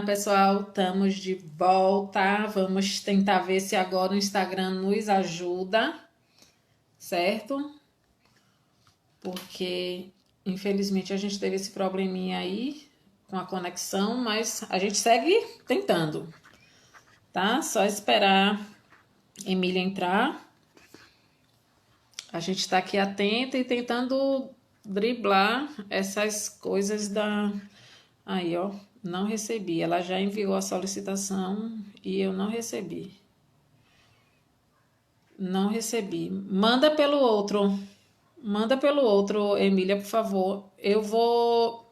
pessoal, estamos de volta. Vamos tentar ver se agora o Instagram nos ajuda, certo? Porque infelizmente a gente teve esse probleminha aí com a conexão, mas a gente segue tentando, tá? Só esperar Emília entrar. A gente está aqui atenta e tentando driblar essas coisas da. Aí, ó, não recebi. Ela já enviou a solicitação e eu não recebi. Não recebi. Manda pelo outro. Manda pelo outro, Emília, por favor. Eu vou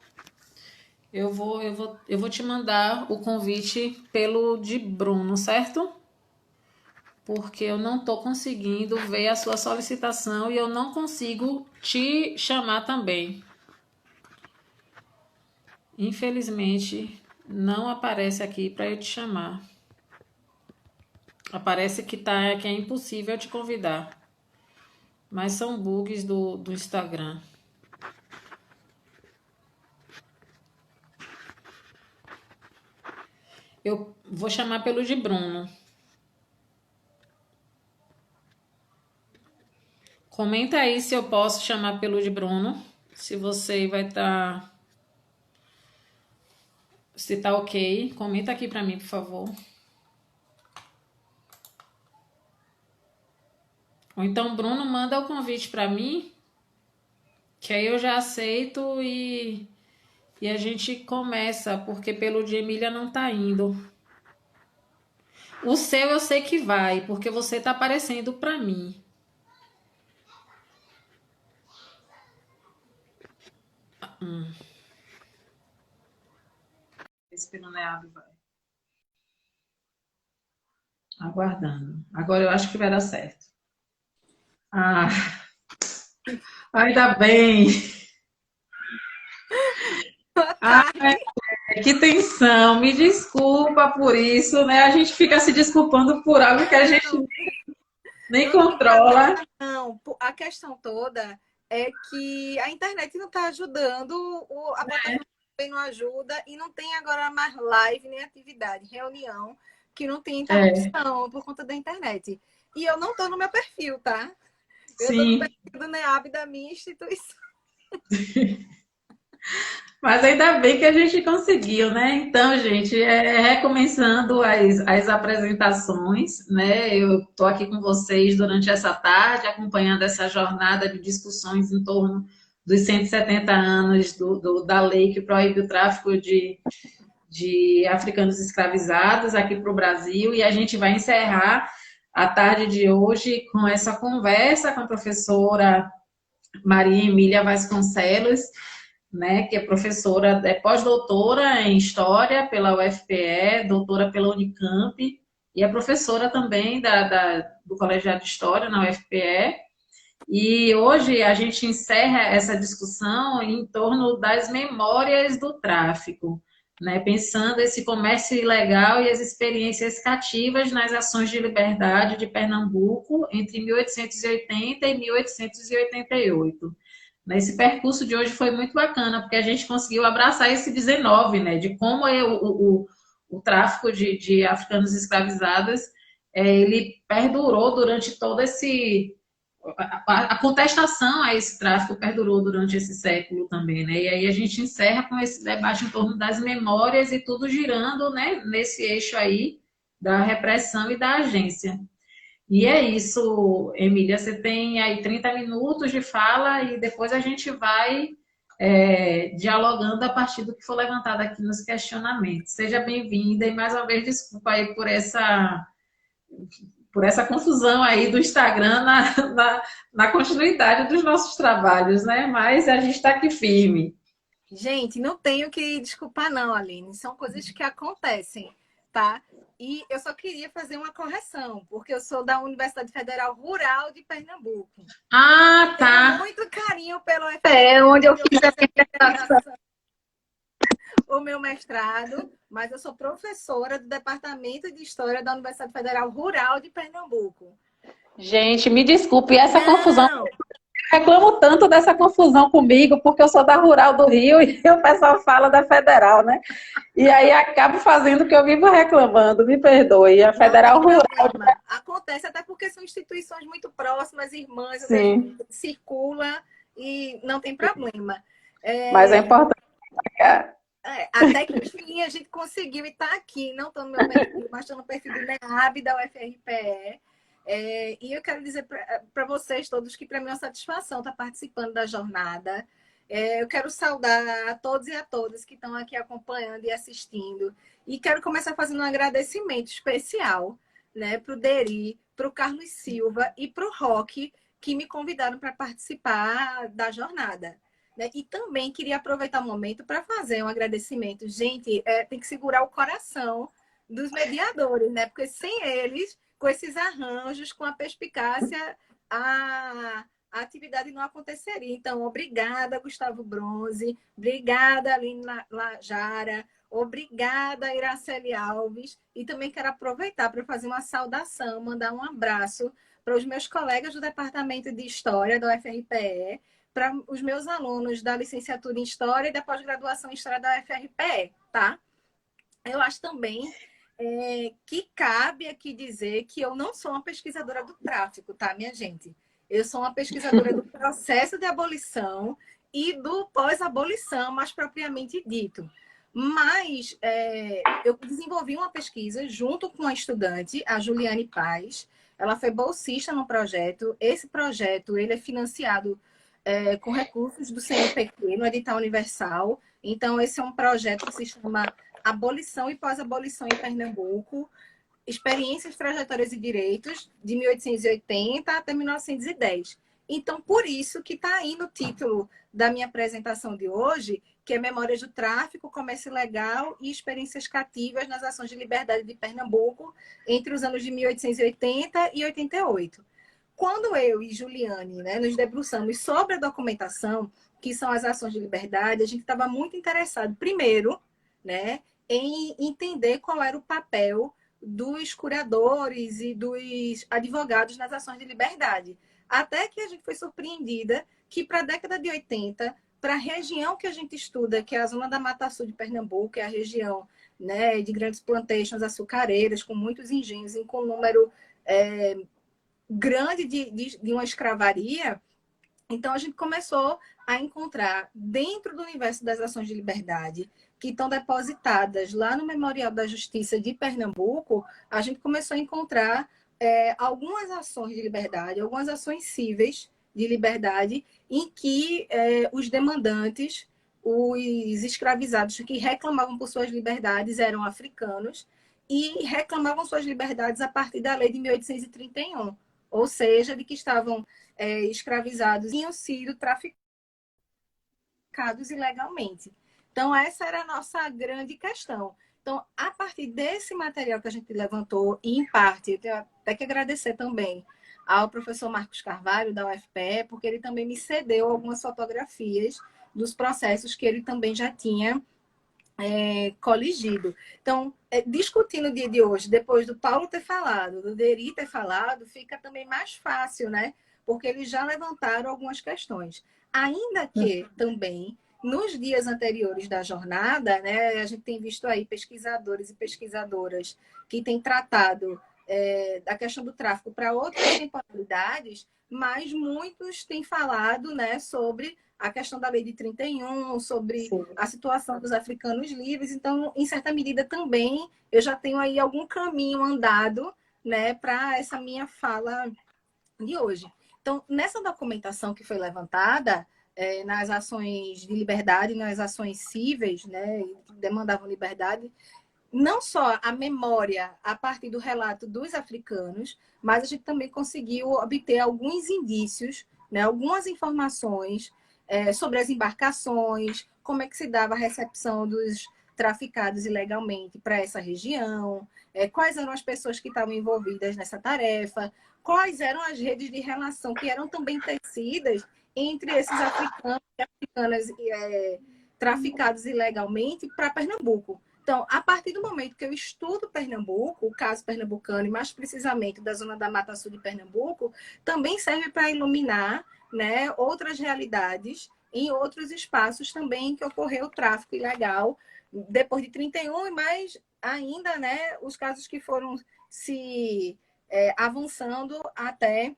te mandar o convite pelo de Bruno, certo? Porque eu não estou conseguindo ver a sua solicitação e eu não consigo te chamar também. Infelizmente, não aparece aqui para eu te chamar. Aparece que é impossível te convidar. Mas são bugs do Instagram. Eu vou chamar pelo de Bruno. Comenta aí se eu posso chamar pelo de Bruno. Se você vai estar... Se tá ok. Comenta aqui para mim, por favor. Ou então, Bruno, manda o convite para mim, que aí eu já aceito e a gente começa, porque pelo de Emília não tá indo. O seu eu sei que vai, porque você tá aparecendo para mim. Esse pelo Neab vai. Aguardando. Agora eu acho que vai dar certo. Ah, ainda bem. Boa Ah, tarde. que tensão. Me desculpa por isso, né? A gente fica se desculpando por algo que a gente Não, nem não tem controla. problema, não. A questão toda é que a internet não está ajudando, a plataforma também não ajuda e não tem agora mais live nem atividade, reunião, que não tem É, interrupção por conta da internet. E eu não estou no meu perfil, tá? Eu estou no sim. perfil do NEAB da minha instituição. Mas ainda bem que a gente conseguiu, né? Então, gente, recomeçando as apresentações, né? Eu estou aqui com vocês durante essa tarde, acompanhando essa jornada de discussões em torno dos 170 anos da lei que proíbe o tráfico de africanos escravizados aqui para o Brasil, e a gente vai encerrar a tarde de hoje com essa conversa com a professora Maria Emília Vasconcelos, né, que é professora, é pós-doutora em História pela UFPE, doutora pela Unicamp, e é professora também do Colegiado de História na UFPE. E hoje a gente encerra essa discussão em torno das memórias do tráfico, né, pensando esse comércio ilegal e as experiências cativas nas ações de liberdade de Pernambuco entre 1880 e 1888. Esse percurso de hoje foi muito bacana, porque a gente conseguiu abraçar esse 19, né, de como o tráfico de africanos escravizados ele perdurou durante todo esse... A contestação a esse tráfico perdurou durante esse século também, né? E aí a gente encerra com esse debate em torno das memórias e tudo girando, né, nesse eixo aí da repressão e da agência. E é isso, Emília, você tem aí 30 minutos de fala e depois a gente vai dialogando a partir do que for levantado aqui nos questionamentos. Seja bem-vinda e mais uma vez desculpa aí por essa confusão aí do Instagram na continuidade dos nossos trabalhos, né? Mas a gente está aqui firme. Gente, não tenho que desculpar, não, Aline. São coisas que acontecem, tá? E eu só queria fazer uma correção, porque eu sou da Universidade Federal Rural de Pernambuco. Ah, Tenho tá. muito carinho pelo UFPE, onde eu fiz a minha graduação, o meu mestrado, mas eu sou professora do Departamento de História da Universidade Federal Rural de Pernambuco. Gente, me desculpe, essa confusão Não! reclamo tanto dessa confusão comigo, porque eu sou da Rural do Rio e o pessoal fala da Federal, né? E aí acabo fazendo o que eu vivo reclamando, me perdoe. A Não tem Federal Rural, problema. Acontece até porque são instituições muito próximas, irmãs, às vezes sim, circula e não tem problema. mas é É, importante destacar. até que enfim a gente conseguiu e está aqui, não estou no meu perfil, mas estou no perfil do NEAB da UFRPE. E eu quero dizer para vocês todos que para mim é uma satisfação estar participando da jornada. Eu quero saudar a todos e a todas que estão aqui acompanhando e assistindo. E quero começar fazendo um agradecimento especial, né, para o Deri, para o Carlos Silva e para o Roque, que me convidaram para participar da jornada. Né? E também queria aproveitar o momento para fazer um agradecimento. Gente, tem que segurar o coração dos mediadores, né? Porque sem eles, com esses arranjos, com a perspicácia, a atividade não aconteceria. Então, obrigada, Gustavo Bronze, obrigada, Aline Lajara, obrigada, Iraceli Alves. E também quero aproveitar para fazer uma saudação, mandar um abraço para os meus colegas do Departamento de História da UFRPE, para os meus alunos da licenciatura em História e da pós-graduação em História da UFRPE, tá? Eu acho também que cabe aqui dizer que eu não sou uma pesquisadora do tráfico, tá, minha gente? Eu sou uma pesquisadora do processo de abolição e do pós-abolição, mais propriamente dito. Mas eu desenvolvi uma pesquisa junto com a estudante, a Juliane Paz. Ela foi bolsista no projeto. Esse projeto ele é financiado com recursos do CNPq, no edital universal. Então, esse é um projeto que se chama Abolição e Pós-Abolição em Pernambuco, Experiências, Trajetórias e Direitos, de 1880 até 1910. Então, por isso que está aí no título da minha apresentação de hoje, que é Memórias do Tráfico, Comércio Ilegal e Experiências Cativas nas Ações de Liberdade de Pernambuco, entre os anos de 1880 e 88. Quando eu e Juliane, né, nos debruçamos sobre a documentação, que são as ações de liberdade, a gente estava muito interessado, primeiro, né, em entender qual era o papel dos curadores e dos advogados nas ações de liberdade. Até que a gente foi surpreendida que para a década de 80, para a região que a gente estuda, que é a zona da Mata Sul de Pernambuco, que é a região, né, de grandes plantations açucareiras, com muitos engenhos e com um número grande de uma escravaria, então a gente começou a encontrar dentro do universo das ações de liberdade que estão depositadas lá no Memorial da Justiça de Pernambuco, a gente começou a encontrar algumas ações de liberdade, algumas ações cíveis de liberdade em que os demandantes, os escravizados que reclamavam por suas liberdades eram africanos e reclamavam suas liberdades a partir da lei de 1831. Ou seja, de que estavam escravizados e tinham sido traficados ilegalmente. Então, essa era a nossa grande questão. Então, a partir desse material que a gente levantou, e em parte, eu tenho até que agradecer também ao professor Marcos Carvalho, da UFPE, porque ele também me cedeu algumas fotografias dos processos que ele também já tinha coligido. Então, discutindo o dia de hoje, depois do Paulo ter falado, do Deri ter falado, fica também mais fácil, né? Porque eles já levantaram algumas questões. Ainda que também, nos dias anteriores da jornada, né, a gente tem visto aí pesquisadores e pesquisadoras que têm tratado da questão do tráfico para outras temporalidades, mas muitos têm falado, né, sobre a questão da lei de 31, sobre Sim. a situação dos africanos livres. Então, em certa medida também, eu já tenho aí algum caminho andado, né, para essa minha fala de hoje. Então, nessa documentação que foi levantada, nas ações de liberdade, nas ações cíveis, né, que demandavam liberdade, não só a memória a partir do relato dos africanos, mas a gente também conseguiu obter alguns indícios, né, algumas informações sobre as embarcações, como é que se dava a recepção dos traficados ilegalmente para essa região, quais eram as pessoas que estavam envolvidas nessa tarefa, quais eram as redes de relação que eram também tecidas entre esses africanos e africanas traficados ilegalmente para Pernambuco. Então, a partir do momento que eu estudo Pernambuco, o caso pernambucano, e mais precisamente da zona da Mata Sul de Pernambuco, também serve para iluminar, né, outras realidades em outros espaços também que ocorreu o tráfico ilegal depois de 31, mas ainda, né, os casos que foram se avançando até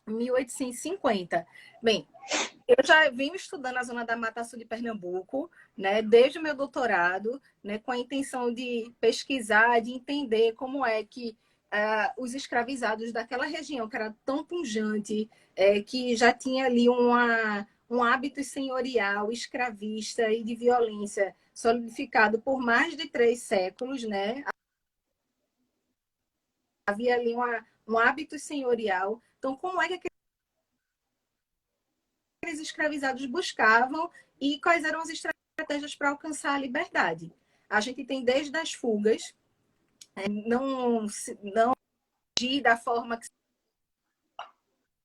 1850. Bem, eu já venho estudando a zona da Mata Sul de Pernambuco, né, desde o meu doutorado, né, com a intenção de pesquisar, de entender como é que os escravizados daquela região, que era tão pujante, que já tinha ali um hábito senhorial, escravista e de violência solidificado por mais de 3 séculos, né? Havia ali um hábito senhorial. Então, como é que aqueles escravizados buscavam e quais eram as estratégias para alcançar a liberdade? A gente tem desde as fugas, não agir da forma que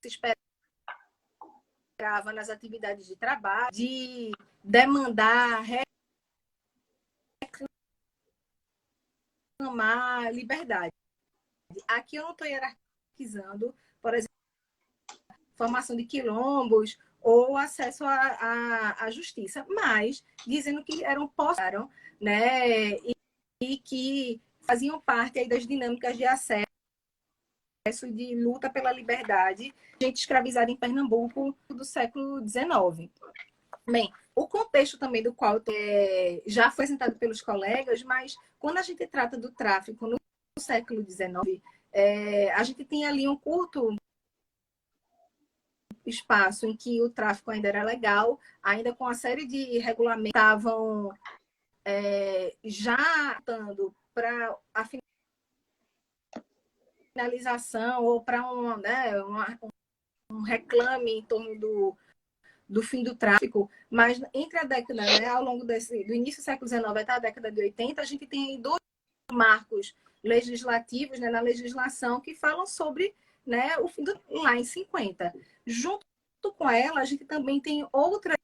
se esperava nas atividades de trabalho, de demandar, reclamar liberdade. Aqui eu não estou hierarquizando, por exemplo, formação de quilombos ou acesso à justiça, mas dizendo que né, e que faziam parte aí das dinâmicas de acesso, de luta pela liberdade, gente escravizada em Pernambuco do século XIX. Bem, o contexto também do qual já foi apresentado pelos colegas, mas quando a gente trata do tráfico no século XIX, a gente tem ali um curto espaço em que o tráfico ainda era legal, ainda com uma série de regulamentos que estavam já dando para a finalização ou para um reclame em torno do fim do tráfico, mas entre a década, né, ao longo do início do século XIX até a década de 80, a gente tem aí 2 marcos legislativos, né, na legislação que falam sobre, né, o fim lá em 50. Junto com ela, a gente também tem outras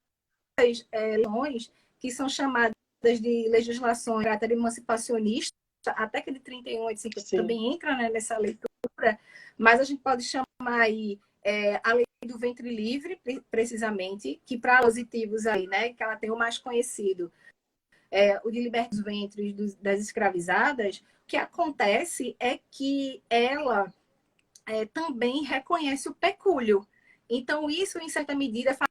legislações que são chamadas de legislações de caráter emancipacionista, até que de 31 a de 50 também entra, né, nessa leitura, mas a gente pode chamar aí a lei do ventre livre, precisamente, que para positivos aí, né, que ela tem o mais conhecido, o de libertar os ventres das escravizadas. O que acontece é que ela também reconhece o pecúlio. Então, isso, em certa medida, faz,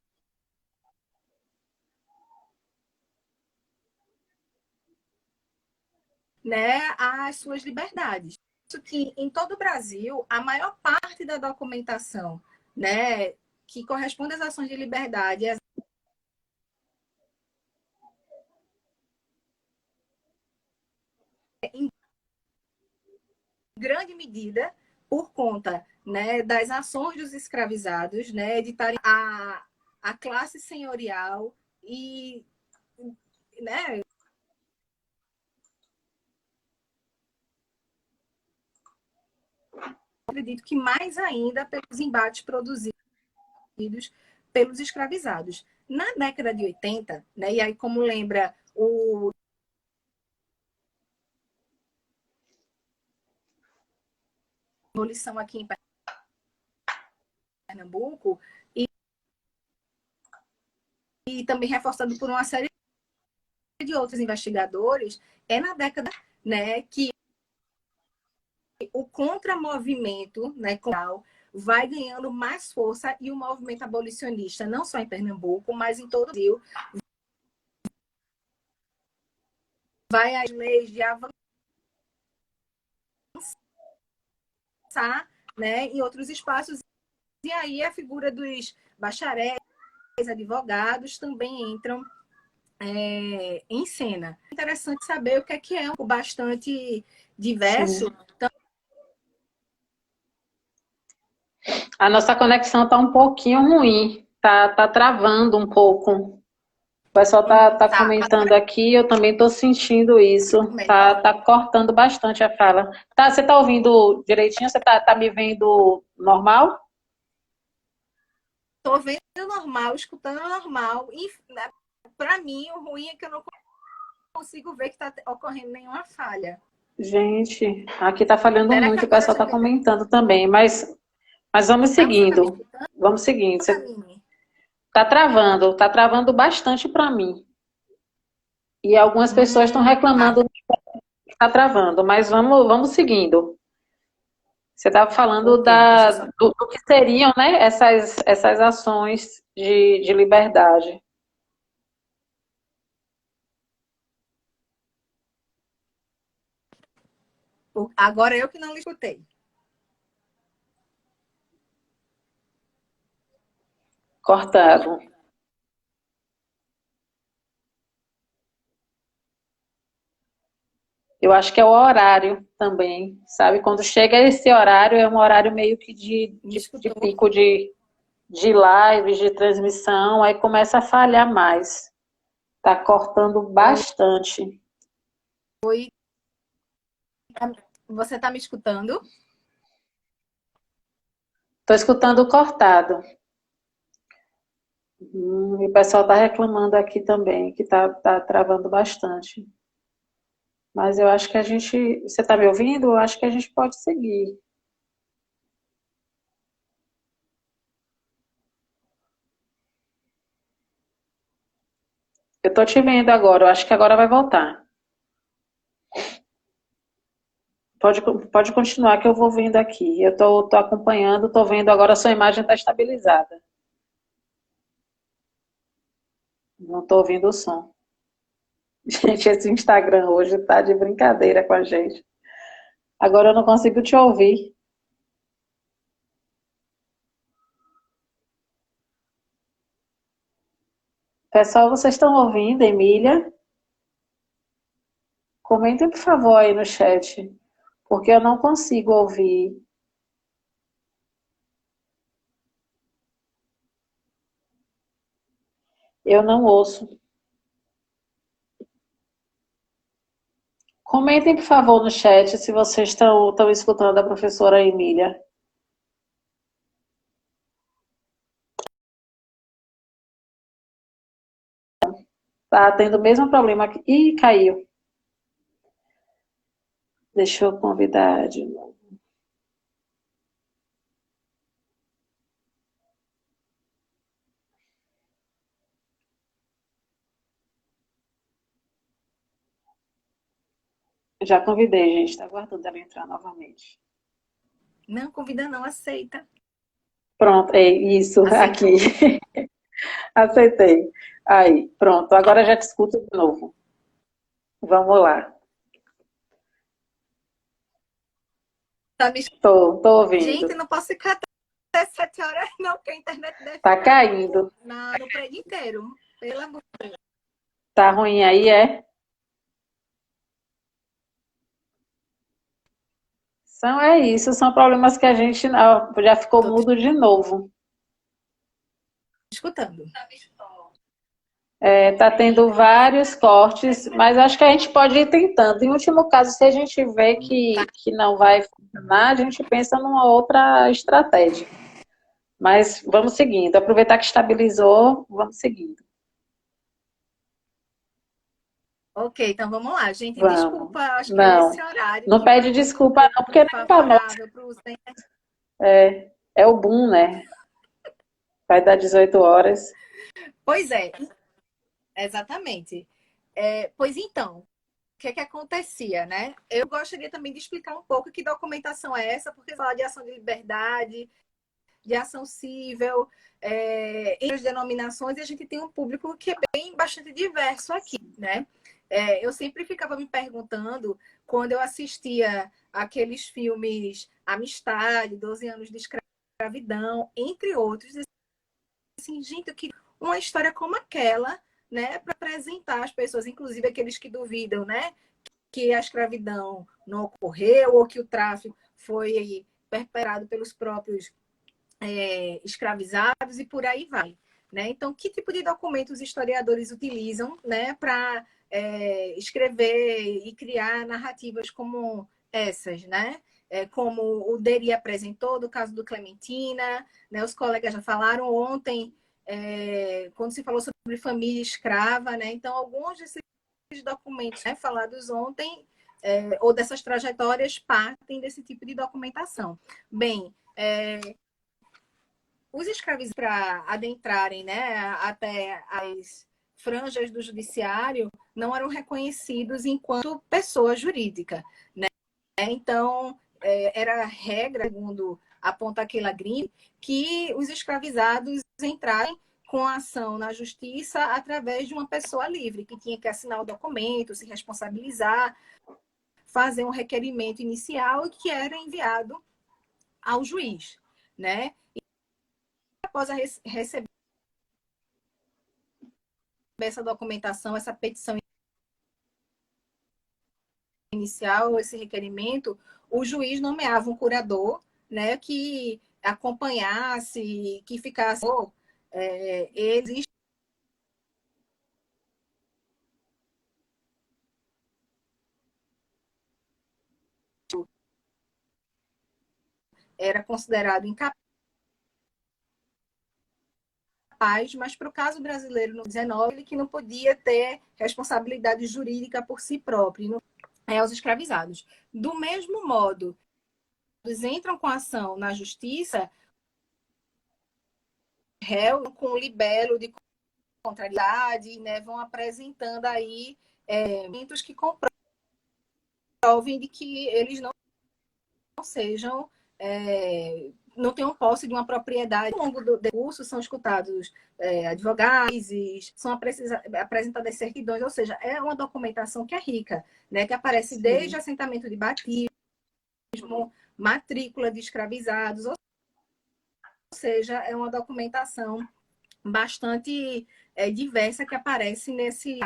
né, as suas liberdades. Isso que, em todo o Brasil, a maior parte da documentação, né, que corresponde às ações de liberdade, em grande medida, por conta, né, das ações dos escravizados, né, de estarem a classe senhorial e, né, acredito que mais ainda pelos embates produzidos pelos escravizados. Na década de 80, né, e aí como lembra o abolição aqui em Pernambuco, e também reforçado por uma série de outros investigadores, na década, né, que o contramovimento, né, vai ganhando mais força e o movimento abolicionista, não só em Pernambuco, mas em todo o Brasil, vai as leis de avançar, né, em outros espaços. E aí a figura dos bacharéis, advogados também entram em cena. É interessante saber o que é um bastante diverso. Então, a nossa conexão está um pouquinho ruim, tá travando um pouco. O pessoal tá comentando aqui, eu também estou sentindo isso. Tá cortando bastante a fala. Você está ouvindo direitinho? Você tá me vendo normal? Estou vendo normal, escutando normal. Para mim, o ruim é que eu não consigo ver que está ocorrendo nenhuma falha. Gente, aqui está falhando muito, o pessoal está comentando também, mas vamos seguindo. Vamos seguir. Camille? Tá travando bastante para mim. E algumas pessoas estão Tá. reclamando que tá travando, mas vamos seguindo. Você estava falando Ok, deixa eu só. do que seriam, né, essas ações de liberdade. Agora eu que não lhe escutei. Cortado. Eu acho que é o horário também, sabe? Quando chega esse horário, é um horário meio que Me de escutou? pico de lives, de transmissão, aí começa a falhar mais. Tá cortando bastante. Oi. Você está me escutando? Tô escutando cortado. E o pessoal tá reclamando aqui também, que tá travando bastante. Mas eu acho que a gente. Você tá me ouvindo? Eu acho que a gente pode seguir. Eu tô te vendo agora, eu acho que agora vai voltar. Pode continuar que eu vou vendo aqui. Eu tô acompanhando, tô vendo agora a sua imagem está estabilizada. Não tô ouvindo o som. Gente, esse Instagram hoje tá de brincadeira com a gente. Agora eu não consigo te ouvir. Pessoal, vocês estão ouvindo, Emília? Comentem, por favor, aí no chat, porque eu não consigo ouvir. Eu não ouço. Comentem, por favor, no chat se vocês estão escutando a professora Emília. Tá tendo o mesmo problema aqui. Ih, caiu. Deixa eu convidar de novo. Já convidei, gente. Está aguardando ela entrar novamente. Não, convida não, aceita. Pronto, é isso, Aceitou. aqui. Aceitei. Aí, pronto. Agora já te escuto de novo. Vamos lá. Tá me... Tô Gente, ouvindo. não posso ficar até 7 horas, não, porque a internet deve Tá ficar caindo. no prédio inteiro. Pelo amor de Deus. Tá ruim aí, é? É isso, são problemas que a gente já ficou Tô te mudo de novo. escutando. Tá tendo vários cortes, mas acho que a gente pode ir tentando. Em último caso, se a gente vê que não vai funcionar, a gente pensa numa outra estratégia. Mas vamos seguindo. Aproveitar que estabilizou, vamos seguindo. Ok, então vamos lá, gente. Vamos. Desculpa, acho que é esse Não, horário não que não é pede muito desculpa não, porque nem para nós favorável para os... é o boom, né? Vai dar 18 horas. Pois é, exatamente. Pois então, o que é que acontecia, né? Eu gostaria também de explicar um pouco que documentação é essa, porque falar de ação de liberdade, de ação civil, entre as denominações, e a gente tem um público que é bem bastante diverso aqui, né? Eu sempre ficava me perguntando, quando eu assistia aqueles filmes Amistade, 12 anos de escravidão, entre outros, assim, gente, eu queria uma história como aquela, né, para apresentar às pessoas, inclusive aqueles que duvidam, né, que a escravidão não ocorreu ou que o tráfico foi perpetrado pelos próprios escravizados e por aí vai. Né? Então, que tipo de documentos os historiadores utilizam, né, para escrever e criar narrativas como essas, né? Como o Deri apresentou, do caso do Clementina, né? Os colegas já falaram ontem, quando se falou sobre família escrava, né? Então, alguns desses documentos, né, falados ontem, ou dessas trajetórias, partem desse tipo de documentação. Bem, os escravizados, para adentrarem, né, até as franjas do judiciário, não eram reconhecidos enquanto pessoa jurídica, né? Então, era regra, segundo aponta aquela Green, que os escravizados entrarem com a ação na justiça através de uma pessoa livre, que tinha que assinar o documento, se responsabilizar, fazer um requerimento inicial que era enviado ao juiz, né? E após receber essa documentação, essa petição inicial, esse requerimento, o juiz nomeava um curador, né, que acompanhasse, que ficasse, eles era considerado incapaz, mas para o caso brasileiro no 19, ele que não podia ter responsabilidade jurídica por si próprio, aos escravizados. Do mesmo modo, eles entram com ação na justiça, réu com o libelo de contrariedade, né, vão apresentando aí elementos que comprovem de que eles não sejam, não tenham posse de uma propriedade. Ao longo do curso são escutados advogados, são apresentadas certidões, ou seja, é uma documentação que é rica, né, que aparece desde assentamento de batismo, matrícula de escravizados, ou seja, é uma documentação bastante diversa que aparece nesse.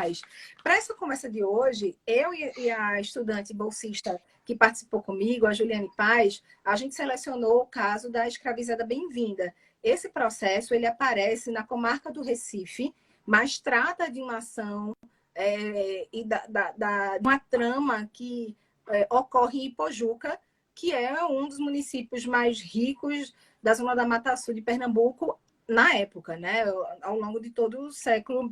Para essa conversa de hoje, eu e a estudante bolsista que participou comigo, a Juliane Paz, a gente selecionou o caso da escravizada Bem-vinda. Esse processo ele aparece na comarca do Recife, mas trata de uma ação e de uma trama que ocorre em Ipojuca, que é um dos municípios mais ricos da zona da Mata Sul de Pernambuco, na época, né, ao longo de todo o século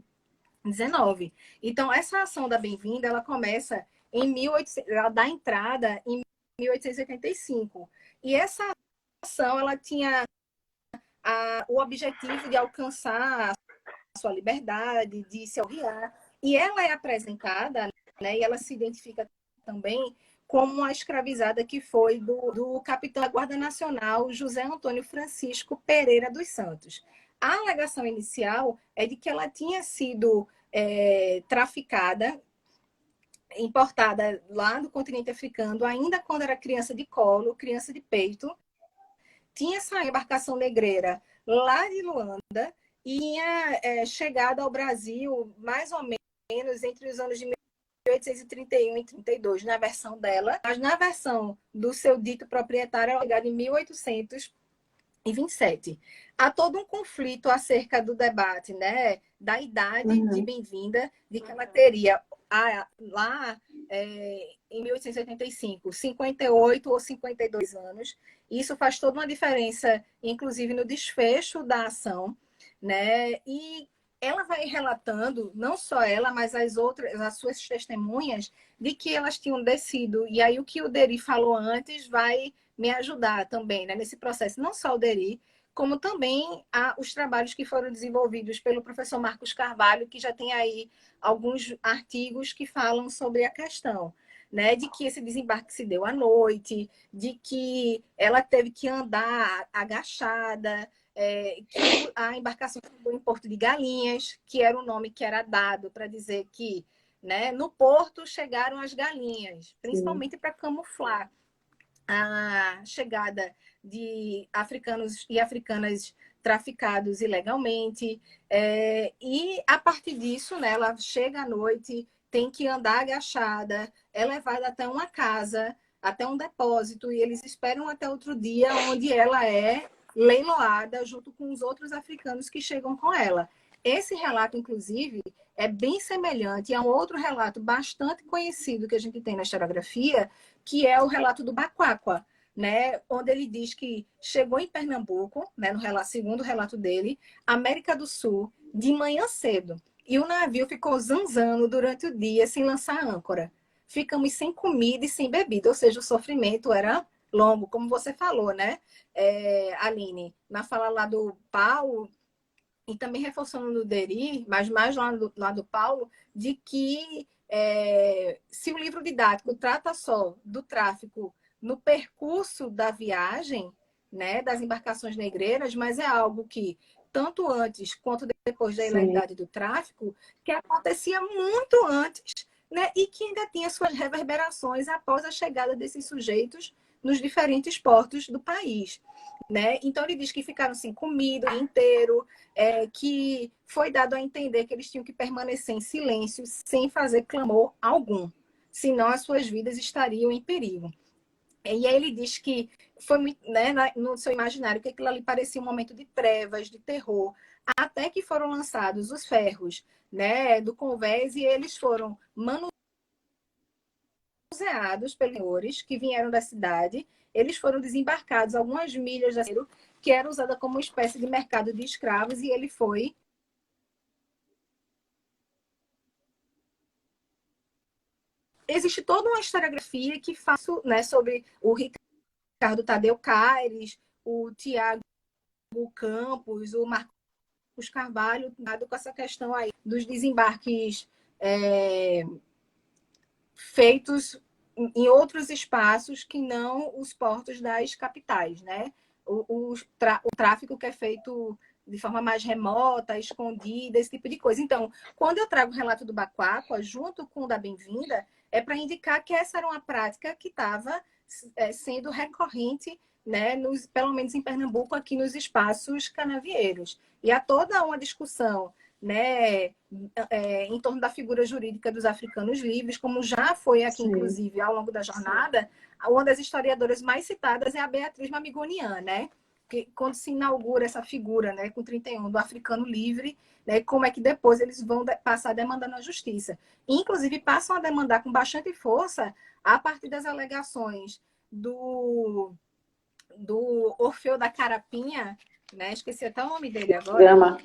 XIX. Então, essa ação da Bem-vinda, ela começa em 1800, ela dá entrada em 1885. E essa ação, ela tinha o objetivo de alcançar a sua liberdade, de se alviar. E ela é apresentada, né, e ela se identifica também como uma escravizada que foi do capitão da Guarda Nacional, José Antônio Francisco Pereira dos Santos. A alegação inicial é de que ela tinha sido traficada, importada lá do continente africano, ainda quando era criança de colo, criança de peito. Tinha essa embarcação negreira lá de Luanda e tinha chegado ao Brasil mais ou menos entre os anos de 1831 e 32, na versão dela, mas na versão do seu dito proprietário, ela chegada em 1827. Há todo um conflito acerca do debate, né, da idade de Bem-vinda, de que ela teria lá em 1885, 58 ou 52 anos. Isso faz toda uma diferença, inclusive no desfecho da ação, né? E ela vai relatando, não só ela, mas as suas testemunhas, de que elas tinham descido. E aí o que o Deri falou antes vai me ajudar também, né, nesse processo. Não só o Deri, como também os trabalhos que foram desenvolvidos pelo professor Marcos Carvalho, que já tem aí alguns artigos que falam sobre a questão, né, de que esse desembarque se deu à noite, de que ela teve que andar agachada, que a embarcação chegou em Porto de Galinhas, que era o nome que era dado para dizer que, né, no porto chegaram as galinhas, principalmente para camuflar a chegada de africanos e africanas traficados ilegalmente. E a partir disso, né, ela chega à noite, tem que andar agachada, é levada até uma casa, até um depósito, e eles esperam até outro dia, onde ela é leiloada junto com os outros africanos que chegam com ela. Esse relato, inclusive, é bem semelhante a um outro relato bastante conhecido que a gente tem na historiografia, que é o relato do Baquaqua, né, onde ele diz que chegou em Pernambuco, né, segundo o relato dele, América do Sul, de manhã cedo. E o navio ficou zanzando durante o dia sem lançar âncora. Ficamos sem comida e sem bebida, ou seja, o sofrimento era longo, como você falou, né, Aline, na fala lá do Paulo, e também reforçando no Deri, mas mais lá do Paulo, de que se o livro didático trata só do tráfico no percurso da viagem, né, das embarcações negreiras, mas é algo que, tanto antes quanto depois da ilegalidade do tráfico, que acontecia muito antes, né, e que ainda tinha suas reverberações após a chegada desses sujeitos nos diferentes portos do país. Né? Então, ele diz que ficaram sem comida inteiro, que foi dado a entender que eles tinham que permanecer em silêncio, sem fazer clamor algum, senão as suas vidas estariam em perigo. E aí ele diz que foi muito, né, no seu imaginário, que aquilo ali parecia um momento de trevas, de terror, até que foram lançados os ferros, né, do convés, e eles foram manuseados pelos senhores que vieram da cidade. Eles foram desembarcados algumas milhas da cidade, que era usada como uma espécie de mercado de escravos, e ele foi. Existe toda uma historiografia que faço, né, sobre o Ricardo Tadeu Caires, o Tiago Campos, o Marcos Carvalho, com essa questão aí dos desembarques feitos em outros espaços que não os portos das capitais, né? O tráfico que é feito de forma mais remota, escondida, esse tipo de coisa. Então, quando eu trago o relato do Baquaqua, junto com o da Bem-vinda, é para indicar que essa era uma prática que estava sendo recorrente, né, pelo menos em Pernambuco, aqui nos espaços canavieiros. E há toda uma discussão, né, em torno da figura jurídica dos africanos livres, como já foi aqui, sim, inclusive, ao longo da jornada. Sim. Uma das historiadoras mais citadas é a Beatriz Mamigonian, né? Que, quando se inaugura essa figura, né, com 31, do africano livre, né, como é que depois eles vão passar demandando a justiça. Inclusive, passam a demandar com bastante força a partir das alegações do Orfeu da Carapinha, né? Esqueci até o nome dele agora. Gama.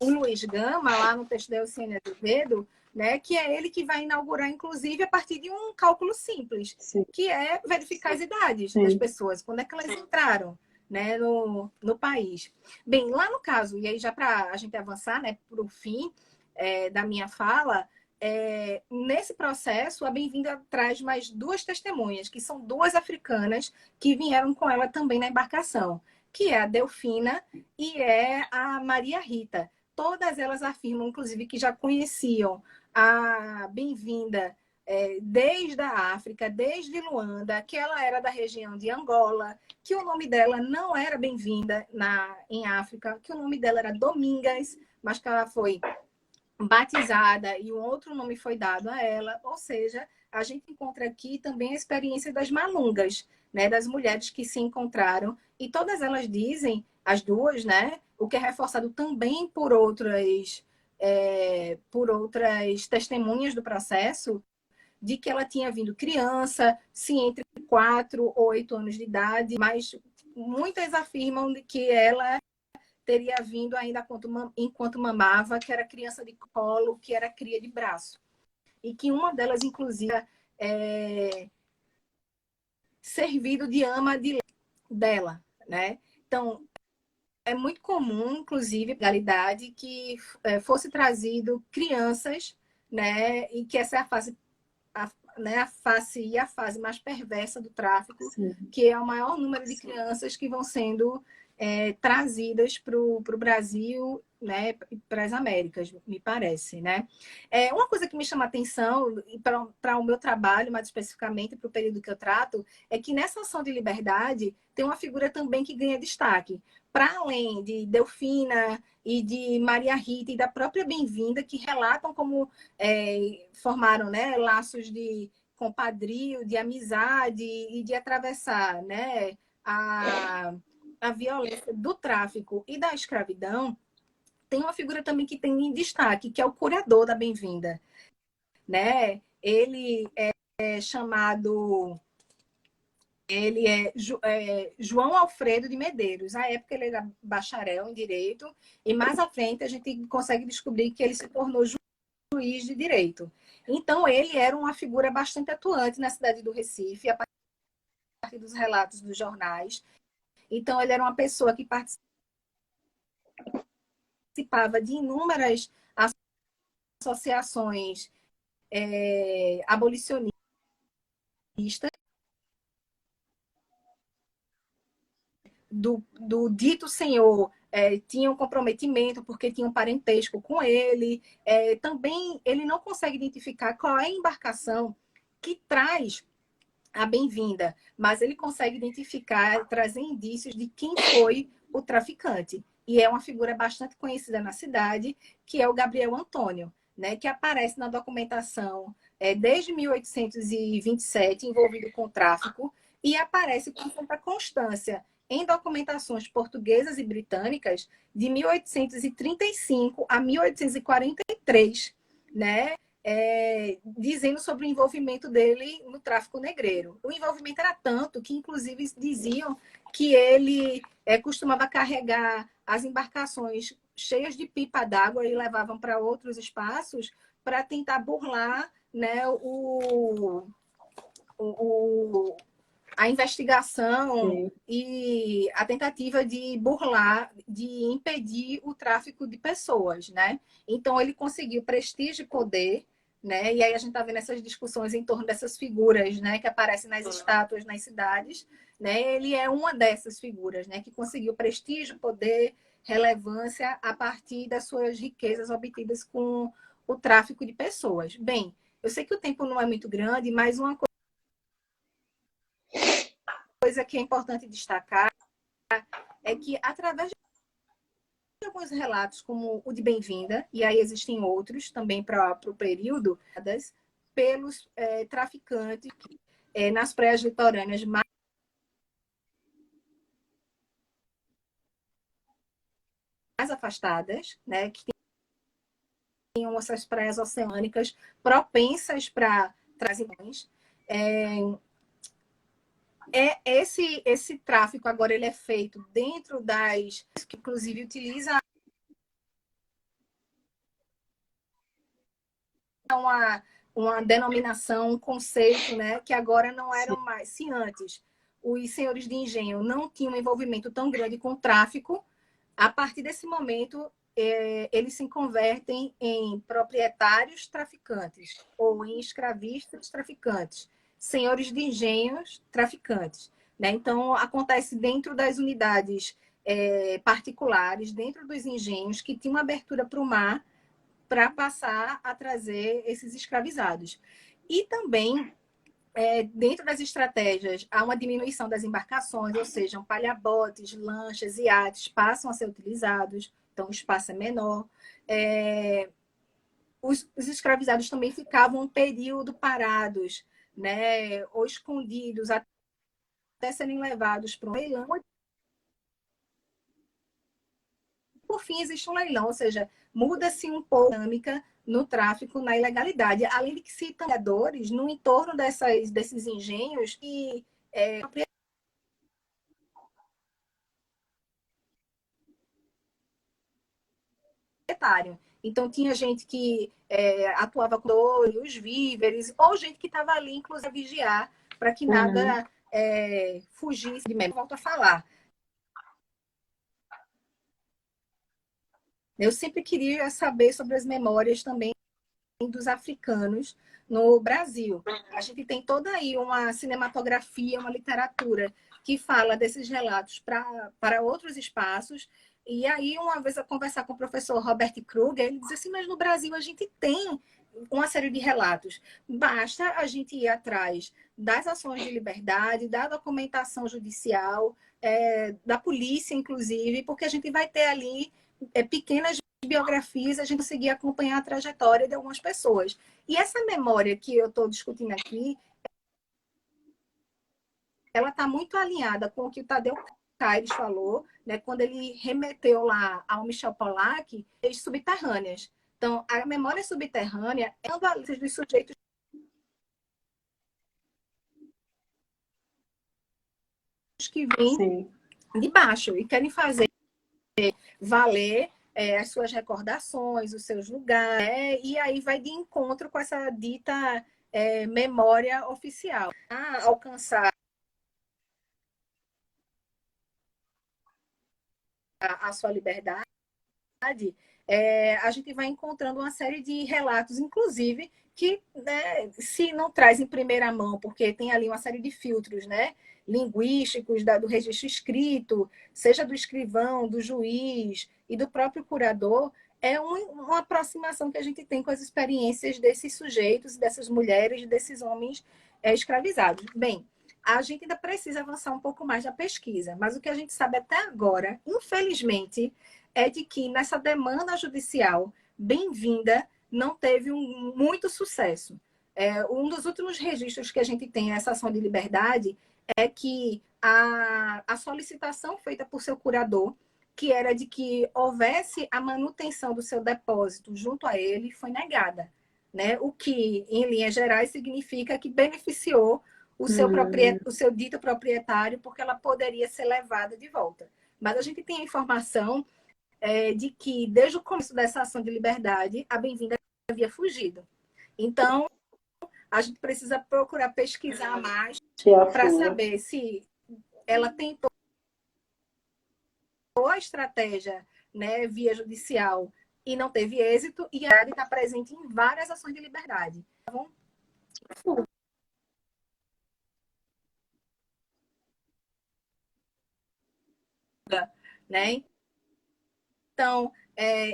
O Luiz Gama, lá no texto da Elcênia Azevedo, né, que é ele que vai inaugurar, inclusive, a partir de um cálculo simples, sim, que é verificar as idades, sim, das pessoas, quando é que elas entraram, né, no país. Bem, lá no caso, e aí já para a gente avançar, né, para o fim da minha fala, nesse processo, a Bem-vinda traz mais duas testemunhas, que são duas africanas que vieram com ela também na embarcação, que é a Delfina e é a Maria Rita. Todas elas afirmam, inclusive, que já conheciam a Bem-vinda desde a África, desde Luanda, que ela era da região de Angola, que o nome dela não era Bem-vinda em África, que o nome dela era Domingas, mas que ela foi batizada e um outro nome foi dado a ela. Ou seja, a gente encontra aqui também a experiência das malungas, né, das mulheres que se encontraram, e todas elas dizem, as duas, né, o que é reforçado também por outras testemunhas do processo, de que ela tinha vindo criança, se entre 4 ou 8 anos de idade, mas muitas afirmam que ela teria vindo ainda enquanto mamava, que era criança de colo, que era cria de braço. E que uma delas, inclusive, servido de ama dela, né? Então, é muito comum, inclusive, legalidade, que fosse trazido crianças, né? E que essa é a fase, né, a fase mais perversa do tráfico, sim, que é o maior número de crianças que vão sendo trazidas para o Brasil, né, para as Américas, me parece, né? Uma coisa que me chama a atenção para o meu trabalho, mais especificamente para o período que eu trato, é que nessa ação de liberdade tem uma figura também que ganha destaque. Para além de Delfina e de Maria Rita e da própria Bem-vinda, que relatam como formaram, né, laços de compadrio, de amizade e de atravessar, né, a violência do tráfico e da escravidão, tem uma figura também que tem em destaque, que é o curador da Bem-vinda, né? Ele é chamado... Ele é João Alfredo de Medeiros. Na época ele era bacharel em Direito, e mais à frente a gente consegue descobrir que ele se tornou juiz de Direito. Então ele era uma figura bastante atuante na cidade do Recife, dos relatos dos jornais. Então, ele era uma pessoa que participava de inúmeras associações abolicionistas, do dito senhor tinha um comprometimento porque tinha um parentesco com ele. Também ele não consegue identificar qual é a embarcação que traz a bem-vinda, mas ele consegue identificar, trazer indícios de quem foi o traficante. E é uma figura bastante conhecida na cidade, que é o Gabriel Antônio, né, que aparece na documentação desde 1827, envolvido com tráfico, e aparece com certa constância em documentações portuguesas e britânicas de 1835 a 1843, né? Dizendo sobre o envolvimento dele no tráfico negreiro. O envolvimento era tanto que, inclusive, diziam que ele costumava carregar as embarcações cheias de pipa d'água e levavam para outros espaços para tentar burlar, né, a investigação. Sim. E a tentativa de burlar, de impedir o tráfico de pessoas, né? Então, ele conseguiu prestígio e poder, né? E aí a gente está vendo essas discussões em torno dessas figuras, né, que aparecem nas estátuas nas cidades, né? Ele é uma dessas figuras, né, que conseguiu prestígio, poder, relevância a partir das suas riquezas obtidas com o tráfico de pessoas. Bem, eu sei que o tempo não é muito grande, mas uma coisa que é importante destacar é que, através de alguns relatos, como o de Bem-vinda, e aí existem outros também para o período, pelos traficantes nas praias litorâneas mais afastadas, né, que tinham essas praias oceânicas propensas para trazidões. Esse tráfico agora ele é feito dentro das que inclusive utiliza uma denominação, um conceito, né, que agora não eram mais. Se antes os senhores de engenho não tinham um envolvimento tão grande com o tráfico, a partir desse momento eles se convertem em proprietários traficantes ou em escravistas traficantes, senhores de engenhos traficantes, né? Então acontece dentro das unidades particulares, dentro dos engenhos que tinham abertura para o mar, para passar a trazer esses escravizados. E também, dentro das estratégias, há uma diminuição das embarcações, ou seja, palhabotes, lanchas, iates passam a ser utilizados, então o espaço é menor. Os escravizados também ficavam um período parados, né, ou escondidos, até serem levados para um leilão. Por fim, existe um leilão, ou seja, muda-se um pouco a dinâmica no tráfico, na ilegalidade. Além de que se trabalhadores no entorno desses engenhos e proprietário. Então, tinha gente que atuava com os víveres, ou gente que estava ali, inclusive, a vigiar, para que nada fugisse de mim. Volto a falar. Eu sempre queria saber sobre as memórias também dos africanos no Brasil. A gente tem toda aí uma cinematografia, uma literatura que fala desses relatos para outros espaços. E aí, uma vez eu conversar com o professor Robert Kruger, ele diz assim, mas no Brasil a gente tem uma série de relatos. Basta a gente ir atrás das ações de liberdade, da documentação judicial, da polícia, inclusive, porque a gente vai ter ali pequenas biografias, a gente conseguir acompanhar a trajetória de algumas pessoas. E essa memória que eu estou discutindo aqui, ela está muito alinhada com o que o Tadeu Caires falou, né, quando ele remeteu lá ao Michel Pollack, as subterrâneas. Então, a memória subterrânea é uma lista dos sujeitos que vêm de baixo e querem fazer valer as suas recordações, os seus lugares, e aí vai de encontro com essa dita memória oficial. Alcançar a sua liberdade, a gente vai encontrando uma série de relatos, inclusive, que, né, se não traz em primeira mão, porque tem ali uma série de filtros, né, linguísticos do registro escrito, seja do escrivão, do juiz e do próprio curador, é uma aproximação que a gente tem com as experiências desses sujeitos, dessas mulheres, desses homens escravizados. Bem, a gente ainda precisa avançar um pouco mais na pesquisa, mas o que a gente sabe até agora, infelizmente, é de que nessa demanda judicial bem-vinda não teve muito sucesso. Um dos últimos registros que a gente tem nessa ação de liberdade é que a solicitação feita por seu curador, que era de que houvesse a manutenção do seu depósito junto a ele, foi negada, né? O que, em linhas gerais, significa que beneficiou o seu dito proprietário, porque ela poderia ser levada de volta. Mas a gente tem a informação de que, desde o começo dessa ação de liberdade, a bem-vinda havia fugido. Então, a gente precisa procurar pesquisar mais para saber se ela tentou a estratégia, né, via judicial e não teve êxito, e ela está presente em várias ações de liberdade. Então, né? Então,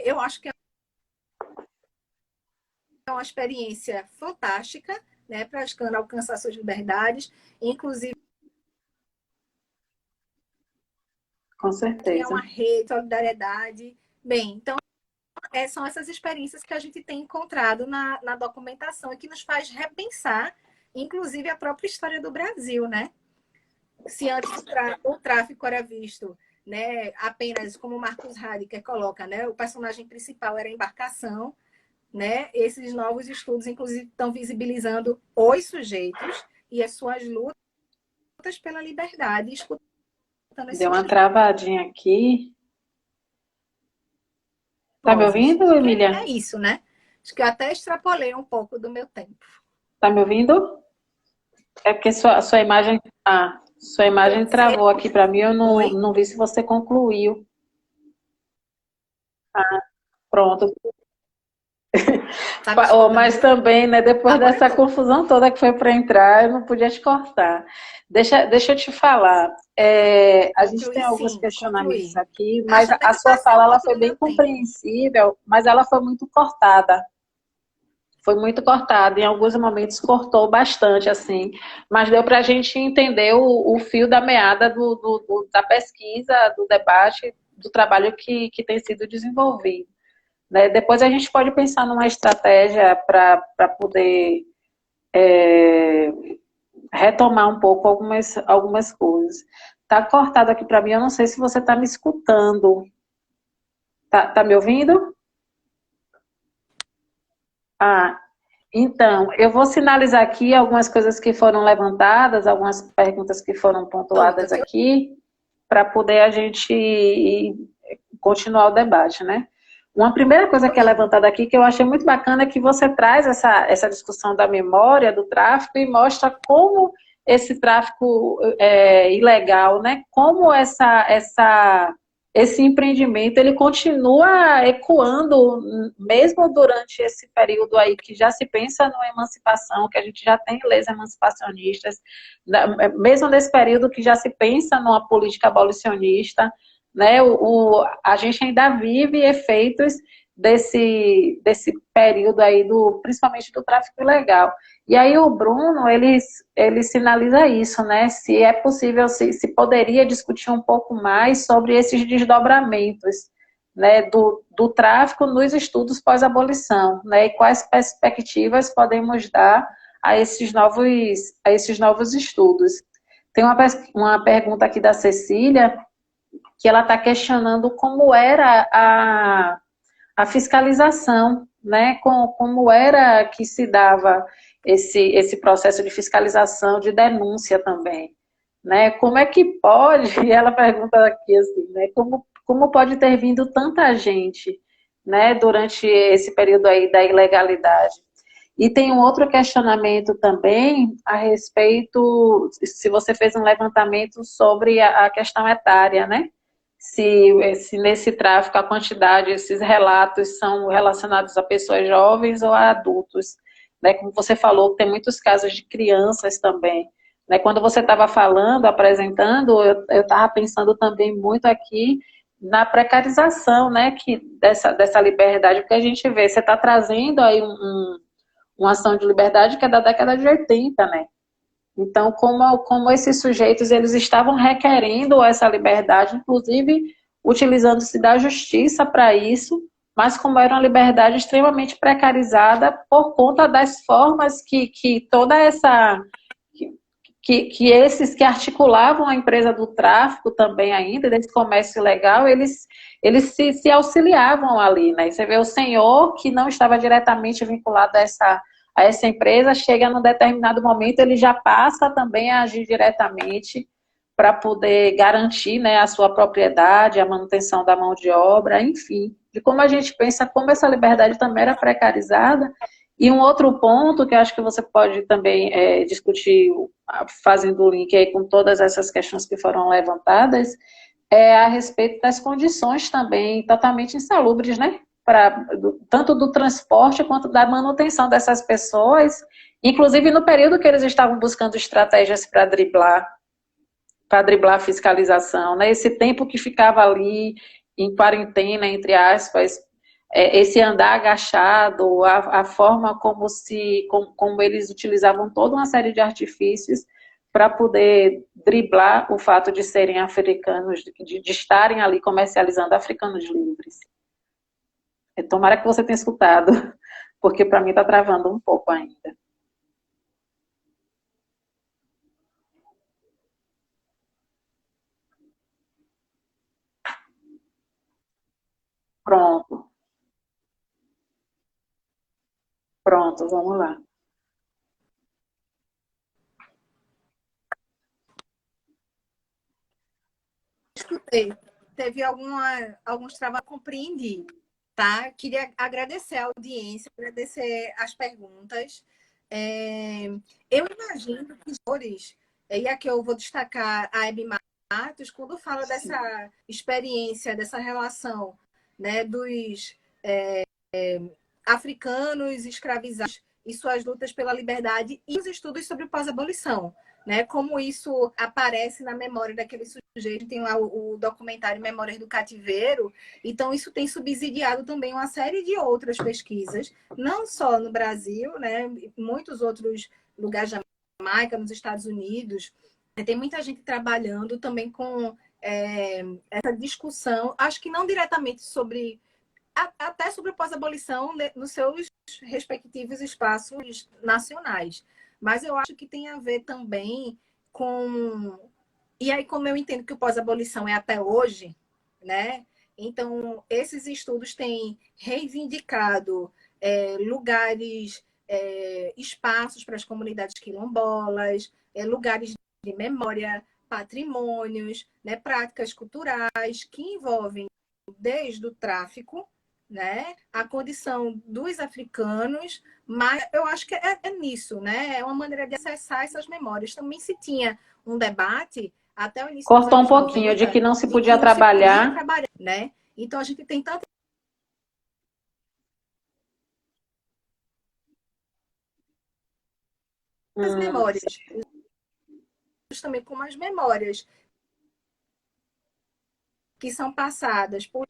eu acho que é uma experiência fantástica, né, para as canas alcançar suas liberdades, inclusive Com criar certeza. uma rede de solidariedade. Bem, então, são essas experiências que a gente tem encontrado na documentação e que nos faz repensar, inclusive, a própria história do Brasil, né? Se antes o tráfico era visto, né, apenas como o Marcos Heidegger coloca, né, o personagem principal era a embarcação, né, esses novos estudos, inclusive, estão visibilizando os sujeitos e as suas lutas pela liberdade, escutando Deu uma travadinha aqui. Tá me vozes. ouvindo, Emília? É isso, né? Acho que eu até extrapolei um pouco do meu tempo. Tá me ouvindo? É porque sua imagem... Ah, sua imagem travou aqui para mim, eu não vi se você concluiu. Ah, pronto. Mas também, né, depois agora dessa confusão toda que foi para entrar, eu não podia te cortar. Deixa eu te falar. A gente tem alguns questionamentos aqui, mas a sua fala ela foi bem compreensível, mas ela foi muito cortada. Foi muito cortada, em alguns momentos cortou bastante, assim, mas deu para a gente entender o fio da meada da pesquisa, do debate, do trabalho que tem sido desenvolvido. Né? Depois a gente pode pensar numa estratégia para poder retomar um pouco algumas coisas. Tá cortado aqui para mim, eu não sei se você está me escutando. Tá me ouvindo? Então, eu vou sinalizar aqui algumas coisas que foram levantadas, algumas perguntas que foram pontuadas aqui, para poder a gente continuar o debate, né? Uma primeira coisa que é levantada aqui, que eu achei muito bacana, é que você traz essa discussão da memória, do tráfico, e mostra como esse tráfico ilegal, né? Como esse empreendimento, ele continua ecoando, mesmo durante esse período aí que já se pensa numa emancipação, que a gente já tem leis emancipacionistas, mesmo nesse período que já se pensa numa política abolicionista, né, a gente ainda vive efeitos desse período aí, principalmente do tráfico ilegal. E aí o Bruno, ele sinaliza isso, né, se é possível, se poderia discutir um pouco mais sobre esses desdobramentos, né, do tráfico nos estudos pós-abolição, né, e quais perspectivas podemos dar a esses novos estudos. Tem uma pergunta aqui da Cecília, que ela está questionando como era a fiscalização, né? Como era que se dava esse processo de fiscalização, de denúncia também, né? Como é que pode, e ela pergunta aqui assim, né? Como pode ter vindo tanta gente, né? Durante esse período aí da ilegalidade. E tem um outro questionamento também a respeito, se você fez um levantamento sobre a questão etária, né? se nesse tráfico a quantidade, esses relatos são relacionados a pessoas jovens ou a adultos, né? Como você falou, tem muitos casos de crianças também, né? Quando você estava falando, apresentando, eu estava pensando também muito aqui na precarização, né? Que dessa liberdade, porque a gente vê, você está trazendo aí uma ação de liberdade que é da década de 80, né? Então, como esses sujeitos eles estavam requerendo essa liberdade, inclusive utilizando-se da justiça para isso, mas como era uma liberdade extremamente precarizada por conta das formas que toda essa que esses que articulavam a empresa do tráfico também ainda, desse comércio ilegal, eles se auxiliavam ali, né? Você vê o senhor que não estava diretamente vinculado a essa empresa, chega num determinado momento, ele já passa também a agir diretamente para poder garantir, né, a sua propriedade, a manutenção da mão de obra, enfim, de como a gente pensa, como essa liberdade também era precarizada. E um outro ponto que eu acho que você pode também discutir, fazendo o link aí com todas essas questões que foram levantadas, é a respeito das condições também totalmente insalubres, né? Tanto do transporte quanto da manutenção dessas pessoas, inclusive no período que eles estavam buscando estratégias para driblar a fiscalização, né? Esse tempo que ficava ali em quarentena, entre aspas, esse andar agachado, a forma como eles utilizavam toda uma série de artifícios para poder driblar o fato de serem africanos, de estarem ali comercializando africanos livres. Tomara que você tenha escutado, porque para mim está travando um pouco ainda. Pronto, pronto, vamos lá. Escutei. Teve alguns trabalhos que compreendi, tá? Queria agradecer a audiência, agradecer as perguntas. Eu imagino que os autores, e aqui eu vou destacar a Hebe Matos, quando fala dessa experiência, dessa relação, né, dos africanos escravizados e suas lutas pela liberdade e os estudos sobre pós-abolição, né? Como isso aparece na memória daquele sujeito. Tem lá o documentário Memórias do Cativeiro. Então, isso tem subsidiado também uma série de outras pesquisas, não só no Brasil, né? Em muitos outros lugares da Jamaica, nos Estados Unidos. Tem muita gente trabalhando também com essa discussão, acho que não diretamente sobre até sobre pós-abolição nos seus respectivos espaços nacionais. Mas eu acho que tem a ver também com... E aí, como eu entendo que o pós-abolição é até hoje, né? Então, esses estudos têm reivindicado lugares, espaços para as comunidades quilombolas, lugares de memória, patrimônios, né? Práticas culturais que envolvem desde o tráfico, né, a condição dos africanos, mas eu acho que é nisso, né? É uma maneira de acessar essas memórias. Também se tinha um debate até o início dos Cortou um anos pouquinho de 90 que não se de que podia não se podia trabalhar. trabalhar, né? Então a gente tem tantas memórias, também como as memórias que são passadas por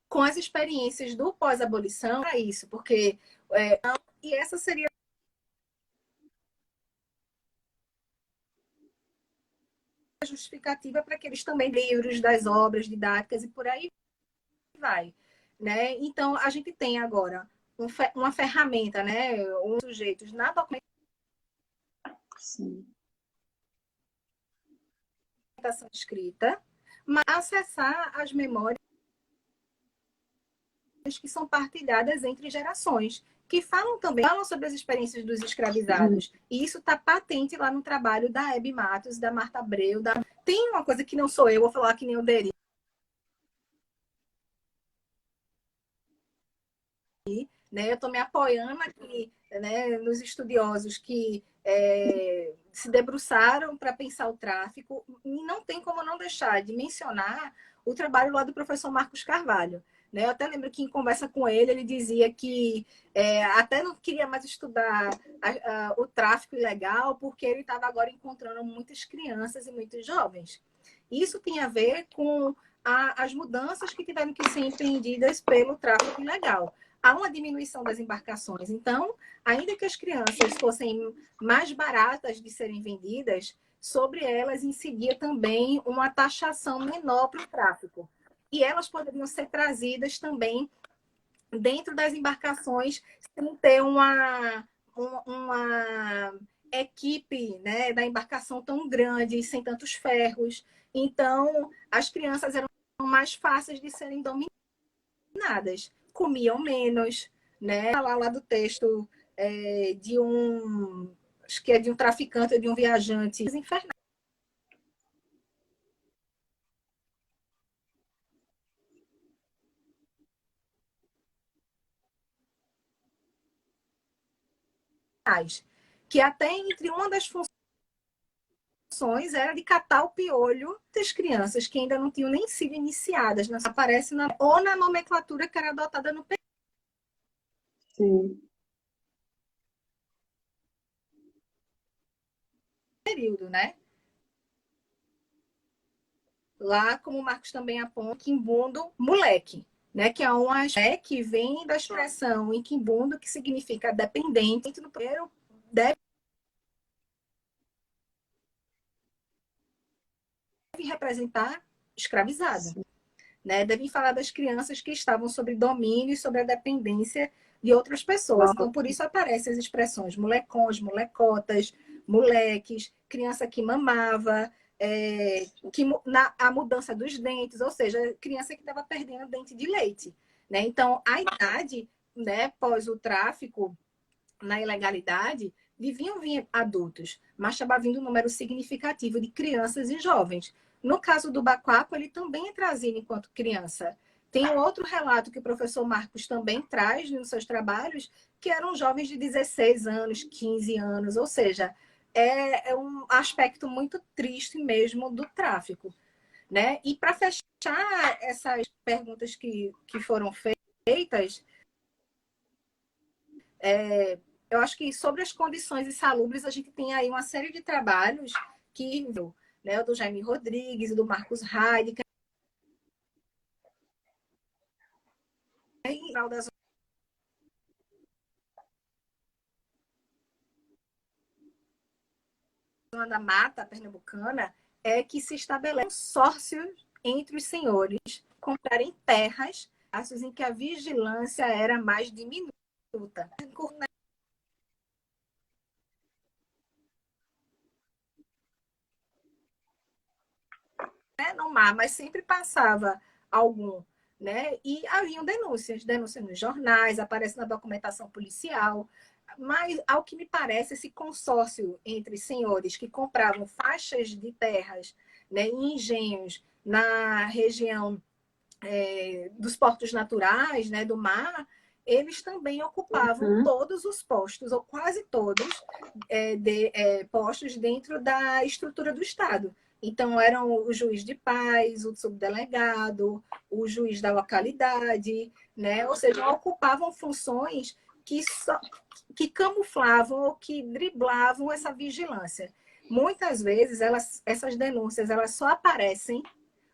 com as experiências do pós-abolição para isso, porque e essa seria a justificativa para que eles também livros das obras didáticas e por aí vai, né? Então a gente tem agora uma ferramenta, né? Um sujeitos na documentação Sim. escrita, mas acessar as memórias que são partilhadas entre gerações, que falam sobre as experiências dos escravizados. E isso está patente lá no trabalho da Hebe Matos, da Marta Abreu. Tem uma coisa que não sou eu, vou falar que nem eu Deri, né? Eu estou me apoiando aqui, né, nos estudiosos que se debruçaram para pensar o tráfico, e não tem como não deixar de mencionar o trabalho lá do professor Marcos Carvalho. Né? Eu até lembro que em conversa com ele, ele dizia que até não queria mais estudar o tráfico ilegal, porque ele estava agora encontrando muitas crianças e muitos jovens. Isso tem a ver com as mudanças que tiveram que ser empreendidas pelo tráfico ilegal. Há uma diminuição das embarcações. Então, ainda que as crianças fossem mais baratas de serem vendidas, sobre elas incidia também uma taxação menor para o tráfico. E elas poderiam ser trazidas também dentro das embarcações sem ter uma equipe, né, da embarcação tão grande, sem tantos ferros. Então, as crianças eram mais fáceis de serem dominadas, comiam menos, né? Lá do texto de acho que é de um traficante ou de um viajante infernais. Que até entre uma das funções era de catar o piolho das crianças que ainda não tinham nem sido iniciadas. Aparece ou na nomenclatura que era adotada no Sim. período, né? Lá, como o Marcos também aponta, quimbundo, moleque, né? Que é uma que vem da expressão em quimbundo, que significa dependente. No primeiro, deve representar escravizado. Né? Devem falar das crianças que estavam sob domínio e sobre a dependência de outras pessoas. Então, por isso aparecem as expressões molecões, molecotas, moleques, criança que mamava, a mudança dos dentes, ou seja, criança que estava perdendo dente de leite. Né? Então, a idade, né, pós o tráfico, na ilegalidade, deviam vir adultos, mas estava vindo um número significativo de crianças e jovens. No caso do Baquaco, ele também é trazido enquanto criança. Tem um outro relato que o professor Marcos também traz nos seus trabalhos, que eram jovens de 16 anos, 15 anos, ou seja, é um aspecto muito triste mesmo do tráfico. Né? E para fechar essas perguntas que foram feitas, eu acho que sobre as condições insalubres, a gente tem aí uma série de trabalhos que, né, o do Jaime Rodrigues, do Marcos Heidegger, da Zona da Mata Pernambucana, é que se estabelece um consórcio entre os senhores comprarem terras, casos em que a vigilância era mais diminuta. No mar, mas sempre passava algum, né? E haviam denúncias nos jornais, aparece na documentação policial. Mas, ao que me parece, esse consórcio entre senhores que compravam faixas de terras, né, em engenhos na região dos portos naturais, né, do mar, eles também ocupavam todos os postos, ou quase todos, postos dentro da estrutura do Estado. Então, eram o juiz de paz, o subdelegado, o juiz da localidade, né? Ou seja, ocupavam funções que camuflavam ou que driblavam essa vigilância. Muitas vezes, essas denúncias elas só aparecem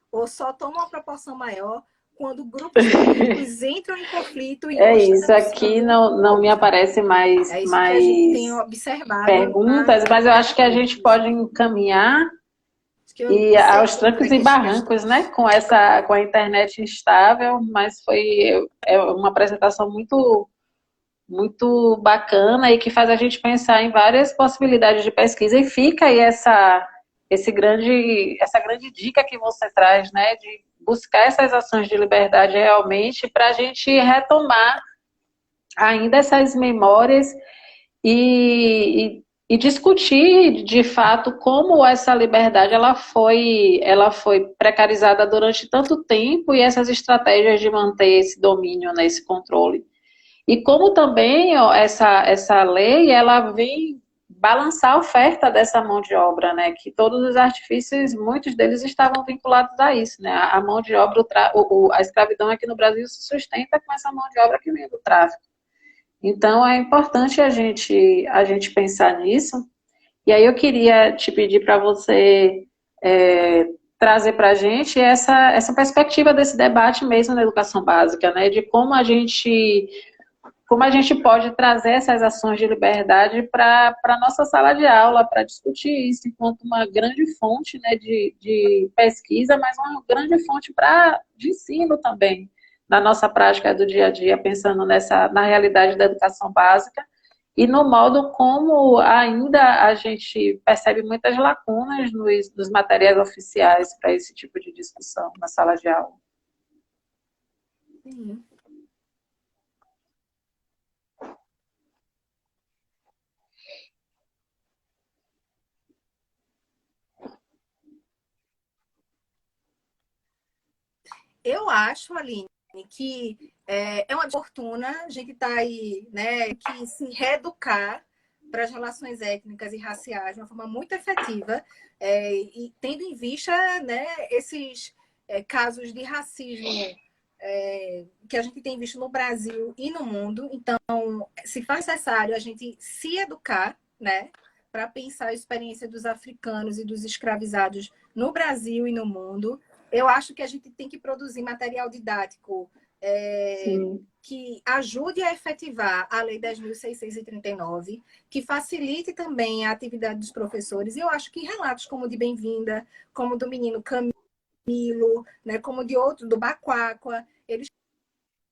ou só tomam uma proporção maior quando grupos políticos entram em conflito. E isso aqui não me aparece mais, isso que a gente tem observado, perguntas, mas eu acho que a gente pode encaminhar e aos trancos e barrancos, né? Com a internet instável, mas foi uma apresentação muito, muito bacana e que faz a gente pensar em várias possibilidades de pesquisa. E fica aí essa grande dica que você traz, né? De buscar essas ações de liberdade realmente para a gente retomar ainda essas memórias e discutir de fato como essa liberdade ela foi precarizada durante tanto tempo e essas estratégias de manter esse domínio, né, esse controle. E como também essa lei ela vem balançar a oferta dessa mão de obra, né? Que todos os artifícios, muitos deles estavam vinculados a isso, né? A mão de obra, a escravidão aqui no Brasil se sustenta com essa mão de obra que vem do tráfico. Então, é importante a gente pensar nisso. E aí eu queria te pedir para você trazer para a gente essa perspectiva desse debate mesmo na educação básica, né? De como a gente pode trazer essas ações de liberdade para a nossa sala de aula, para discutir isso enquanto uma grande fonte, né, de pesquisa, mas uma grande fonte de ensino também, na nossa prática do dia a dia, pensando na realidade da educação básica e no modo como ainda a gente percebe muitas lacunas nos materiais oficiais para esse tipo de discussão na sala de aula. Sim. Eu acho, Aline, que é uma fortuna a gente estar aí, né, que se reeducar para as relações étnicas e raciais de uma forma muito efetiva, e tendo em vista, né, esses casos de racismo que a gente tem visto no Brasil e no mundo. Então, se faz necessário a gente se educar, né, para pensar a experiência dos africanos e dos escravizados no Brasil e no mundo. Eu acho que a gente tem que produzir material didático que ajude a efetivar a Lei 10.639, que facilite também a atividade dos professores. E eu acho que relatos como o de Bem-vinda, como do menino Camilo, né, como de outro, do Baquáqua, eles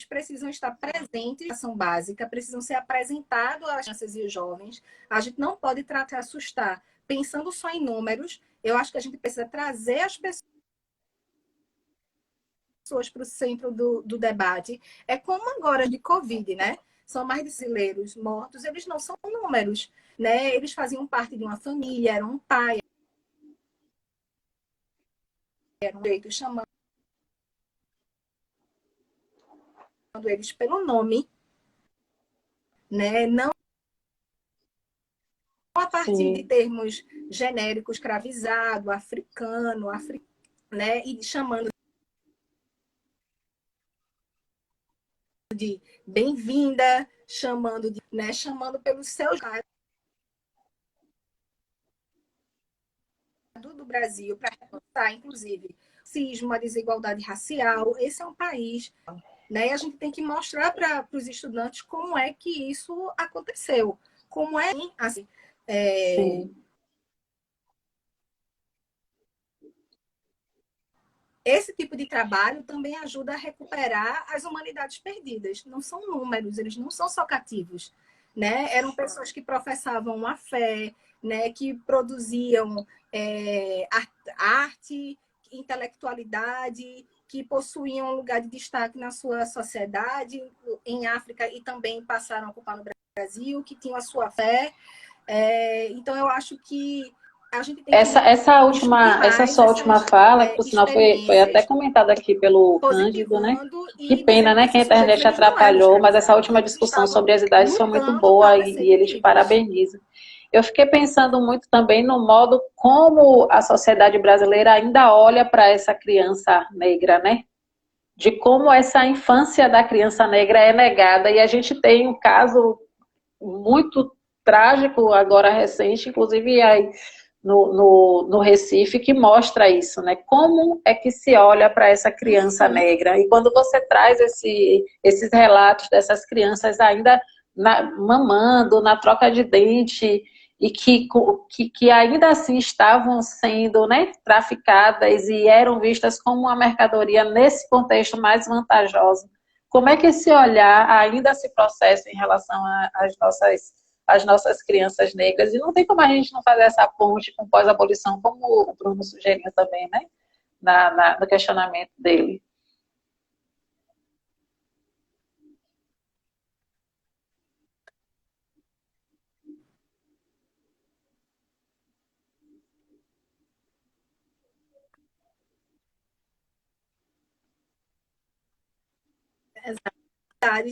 precisam estar presentes na ação básica, precisam ser apresentados às crianças e aos jovens. A gente não pode tratar assustar pensando só em números. Eu acho que a gente precisa trazer as pessoas para o centro do debate. É como agora de Covid, né? São mais de brasileiros mortos, eles não são números, né? Eles faziam parte de uma família, eram um pai, eram um jeito, chamando eles pelo nome, né? Não a partir de termos genéricos, escravizado, africano, né? E chamando de bem-vinda, chamando pelos seus do Brasil para reportar, inclusive, racismo, a desigualdade racial. Esse é um país, né? E a gente tem que mostrar para os estudantes como é que isso aconteceu, como é assim. Esse tipo de trabalho também ajuda a recuperar as humanidades perdidas. Não são números, eles não são só cativos, né? Eram pessoas que professavam a fé, né? Que produziam arte, intelectualidade, que possuíam um lugar de destaque na sua sociedade, em África, e também passaram a ocupar no Brasil, que tinham a sua fé. Então, eu acho que a gente tem que essa sua última fala, que por sinal foi até comentada aqui pelo Cândido, né? Que pena, né, que a internet atrapalhou, mas essa última discussão sobre as idades foi muito boa e ele te parabeniza. Eu fiquei pensando muito também no modo como a sociedade brasileira ainda olha para essa criança negra, né? De como essa infância da criança negra é negada. E a gente tem um caso muito trágico agora recente, inclusive aí no Recife, que mostra isso, né? Como é que se olha para essa criança negra? E quando você traz esses relatos dessas crianças ainda mamando, na troca de dente, e que ainda assim estavam sendo, né, traficadas e eram vistas como uma mercadoria nesse contexto mais vantajoso. Como é que esse olhar ainda se processa em relação às nossas crianças negras? E não tem como a gente não fazer essa ponte com pós-abolição, como o Bruno sugeriu também, né, no questionamento dele.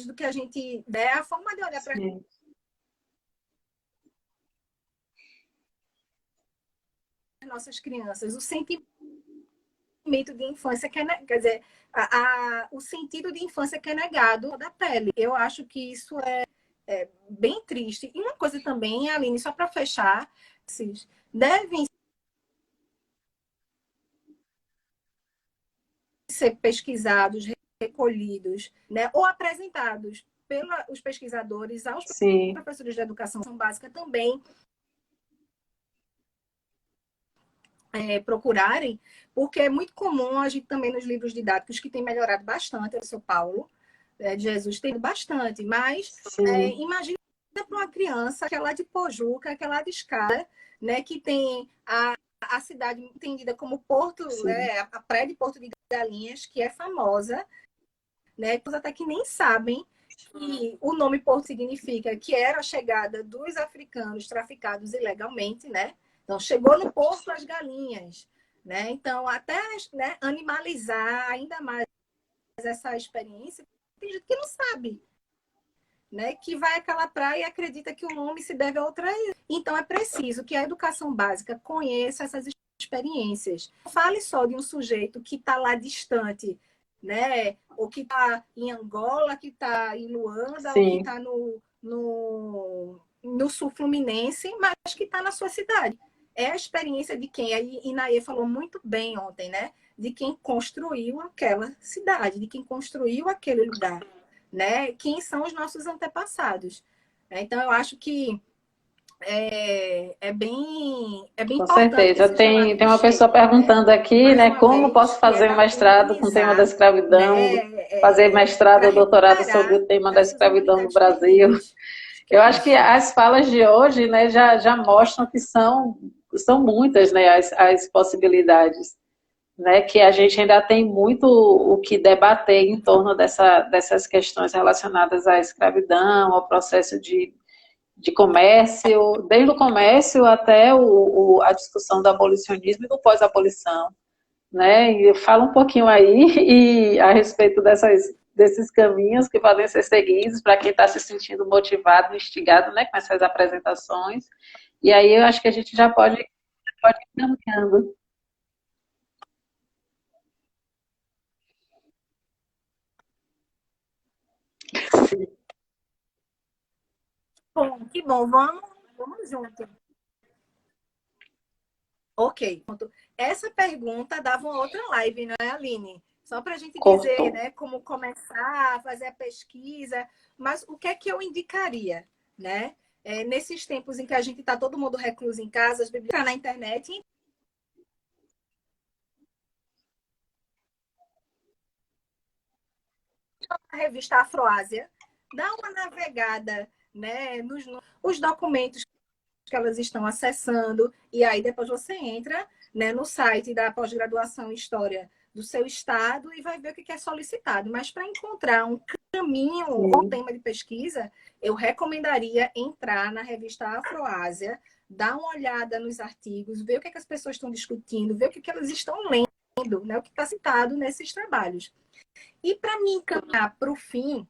Do que a gente der a forma de olhar para nossas crianças, o sentimento de infância que é, quer dizer, o sentido de infância que é negado da pele. Eu acho que isso é bem triste. E uma coisa também, Aline, só para fechar, devem ser pesquisados, recolhidos, né, ou apresentados pelos pesquisadores aos Sim. professores de educação básica também procurarem, porque é muito comum a gente também nos livros didáticos que tem melhorado bastante, eu sou Paulo, de Jesus tem bastante, mas imagina para uma criança que é lá de Pojuca, que é lá de Escada, né, que tem a cidade entendida como Porto, né, a praia de Porto de Galinhas, que é famosa, né, até que nem sabem que o nome Porto significa que era a chegada dos africanos traficados ilegalmente, né? Então, chegou no Porto as galinhas, né? Então, até, né, animalizar ainda mais essa experiência, tem gente que não sabe, né? Que vai àquela praia e acredita que o nome se deve a outra. Então, é preciso que a educação básica conheça essas experiências. Não fale só de um sujeito que está lá distante, né? Ou que está em Angola, que está em Luanda, ou que está no sul fluminense, mas que está na sua cidade. É a experiência de quem, aí Inaê falou muito bem ontem, né? De quem construiu aquela cidade, de quem construiu aquele lugar, né? Quem são os nossos antepassados. Então, eu acho que é bem Com importante. certeza. Tem uma pessoa perguntando aqui, né, como posso fazer mestrado com o tema da escravidão, fazer mestrado ou doutorado sobre o tema da escravidão no Brasil. Eu acho que as falas de hoje, né, já mostram que são muitas, né, as possibilidades, né, que a gente ainda tem muito o que debater em torno dessas questões relacionadas à escravidão, ao processo de comércio, desde o comércio até a discussão do abolicionismo e do pós-abolição, né? E fala um pouquinho aí a respeito desses caminhos que podem ser seguidos para quem está se sentindo motivado, instigado, né, com essas apresentações. E aí eu acho que a gente já pode ir caminhando. Bom, que bom, vamos junto. Ok. Essa pergunta dava uma outra live, não é, Aline? Só para a gente dizer, né, como começar a fazer a pesquisa, mas o que é que eu indicaria, né? Nesses tempos em que a gente está todo mundo recluso em casa, as bibliotecas na internet, a revista Afroásia, dá uma navegada, né, nos documentos que elas estão acessando, e aí depois você entra, né, no site da pós-graduação em História do seu estado e vai ver o que é solicitado. Mas para encontrar um caminho ou tema de pesquisa, eu recomendaria entrar na revista Afroásia, dar uma olhada nos artigos, ver o que as pessoas estão discutindo, ver o que elas estão lendo, né, o que está citado nesses trabalhos. E para me encaminhar para o fim,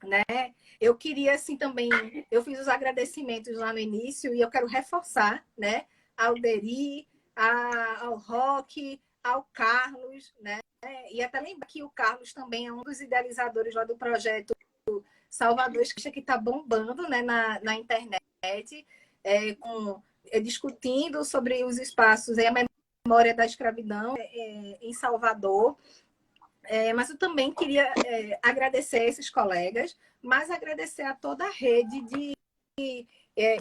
né, eu queria, assim, também... Eu fiz os agradecimentos lá no início e eu quero reforçar, né, ao Deri, ao Roque, ao Carlos, né, e até lembrar que o Carlos também é um dos idealizadores lá do projeto Salvador, que está bombando, né, na internet, discutindo sobre os espaços, a memória da escravidão em Salvador. Mas eu também queria agradecer a esses colegas, mas agradecer a toda a rede de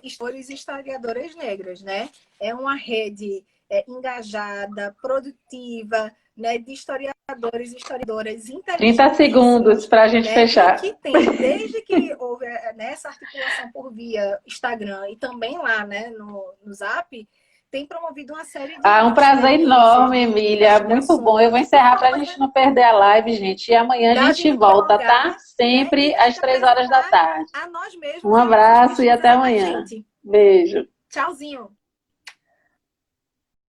historiadores e historiadoras negras, né? É uma rede engajada, produtiva, né, de historiadores e historiadoras inteligentes. 30 segundos para a gente, né, fechar. Que tem, desde que houve, né, essa articulação por via Instagram e também lá, né, no Zap, tem promovido uma série de... um prazer enorme, Emília. Muito bom. Eu vou encerrar para a gente não perder a live, gente. E amanhã a gente volta, tá? Sempre às 3 horas da tarde. A nós mesmos. Um abraço e até amanhã. Beijo. Tchauzinho.